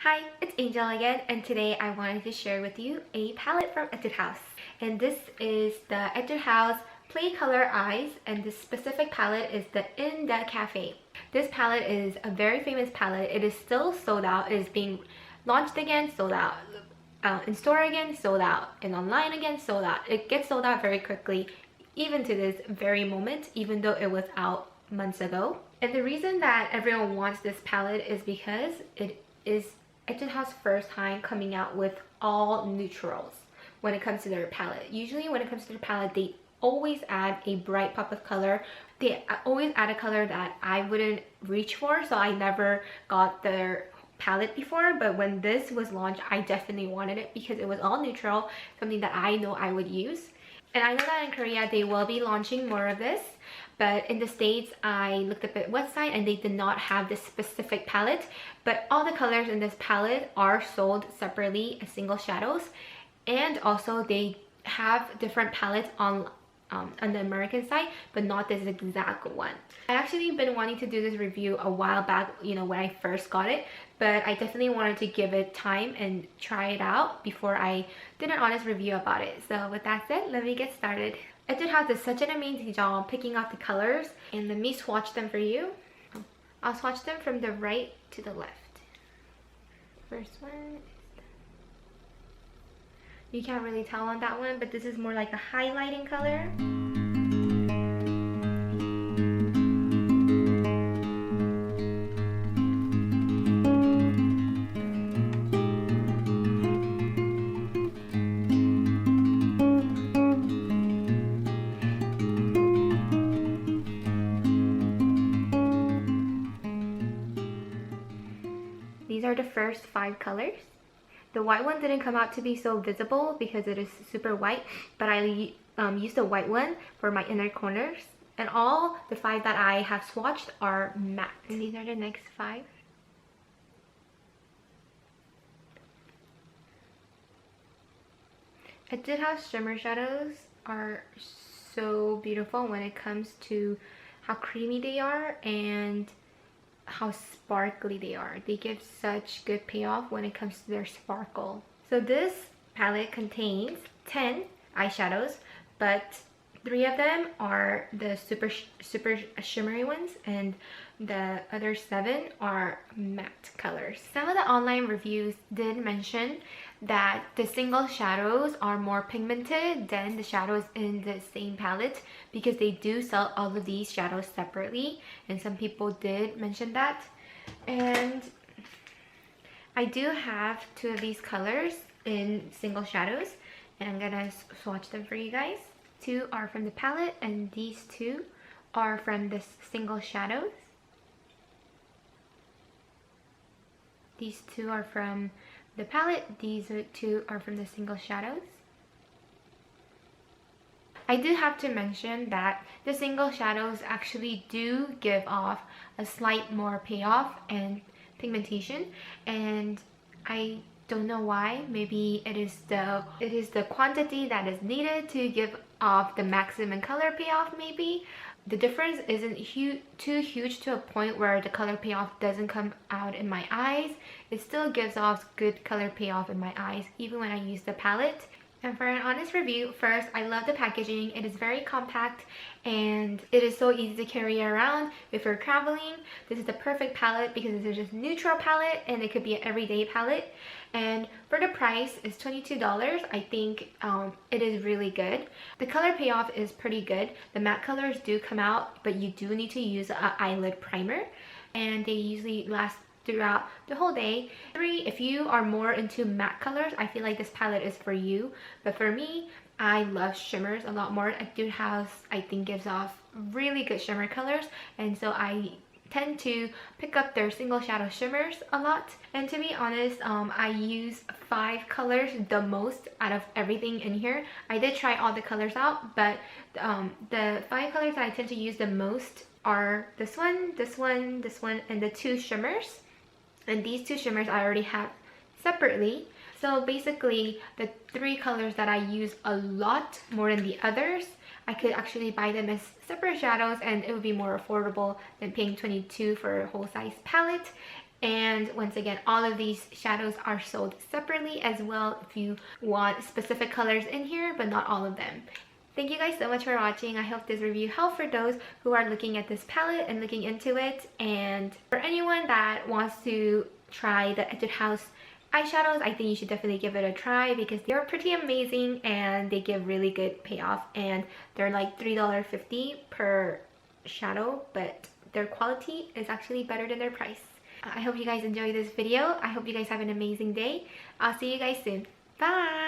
Hi, it's Angel again, and today I wanted to share with you a palette from Etude House. And this is the Etude House Play Color Eyes, and this specific palette is the In the Cafe. This palette is a very famous palette. It is still sold out. It is being launched again, sold out. In store again, sold out. And online again, sold out. It gets sold out very quickly, even to this very moment, even though it was out months ago. And the reason that everyone wants this palette is because it is Etude House first time coming out with all neutrals when it comes to their palette. Usually when it comes to their palette, they always add a bright pop of color. They always add a color that I wouldn't reach for, so I never got their palette before. But when this was launched, I definitely wanted it because it was all neutral, something that I know I would use. And I know that in Korea they will be launching more of this, but in the States I looked up at the website and they did not have this specific palette. But all the colors in this palette are sold separately as single shadows, and also they have different palettes on the American side, but not this exact one. I actually been wanting to do this review a while back, you know, when I first got it, but I definitely wanted to give it time and try it out before I did an honest review about it. So with that said, let me get started. Etude House does such an amazing job picking out the colors, and let me swatch them for you. I'll swatch them from the right to the left. First one, you can't really tell on that one, but this is more like a highlighting color. These are the first 5 colors. The white one didn't come out to be so visible because it is super white, but I used the white one for my inner corners. And all the 5 that I have swatched are matte. And these are the next 5. Etude House shimmer shadows are so beautiful when it comes to how creamy they are and how sparkly they are. They give such good payoff when it comes to their sparkle. So this palette contains 10 eyeshadows, but 3 of them are the super shimmery ones, and the other 7 are matte colors. Some of the online reviews did mention that the single shadows are more pigmented than the shadows in the same palette because they do sell all of these shadows separately, and some people did mention that. And I do have 2 of these colors in single shadows, and I'm gonna swatch them for you guys. 2 are from the palette, and these 2 are from the single shadows. These 2 are from the palette. These 2 are from the single shadows. I do have to mention that the single shadows actually do give off a slight more payoff and pigmentation, and I don't know why. Maybe it is the quantity that is needed to give off the maximum color payoff. Maybe the difference isn't too huge to a point where the color payoff doesn't come out in my eyes. It still gives off good color payoff in my eyes even when I use the palette. And for an honest review, first, I love the packaging. It is very compact and it is so easy to carry around if you're traveling. This is the perfect palette because it's just a neutral palette and it could be an everyday palette. And for the price, it's $22. I think it is really good. The color payoff is pretty good. The matte colors do come out, but you do need to use an eyelid primer, and they usually last throughout the whole day. 3, if you are more into matte colors, I feel like this palette is for you. But for me, I love shimmers a lot more. Etude House, I think, gives off really good shimmer colors, and so I tend to pick up their single shadow shimmers a lot. And to be honest, I use 5 colors the most out of everything in here. I did try all the colors out, but the 5 colors that I tend to use the most are this one, this one, this one, and the 2 shimmers. And these 2 shimmers I already have separately. So basically, the 3 colors that I use a lot more than the others, I could actually buy them as separate shadows, and it would be more affordable than paying $22 for a whole size palette. And once again, all of these shadows are sold separately as well if you want specific colors in here, but not all of them. Thank you guys so much for watching. I hope this review helped for those who are looking at this palette and looking into it. And for anyone that wants to try the Etude House eyeshadows, I think you should definitely give it a try because they're pretty amazing and they give really good payoff. And they're like $3.50 per shadow, but their quality is actually better than their price. I hope you guys enjoyed this video. I hope you guys have an amazing day. I'll see you guys soon. Bye!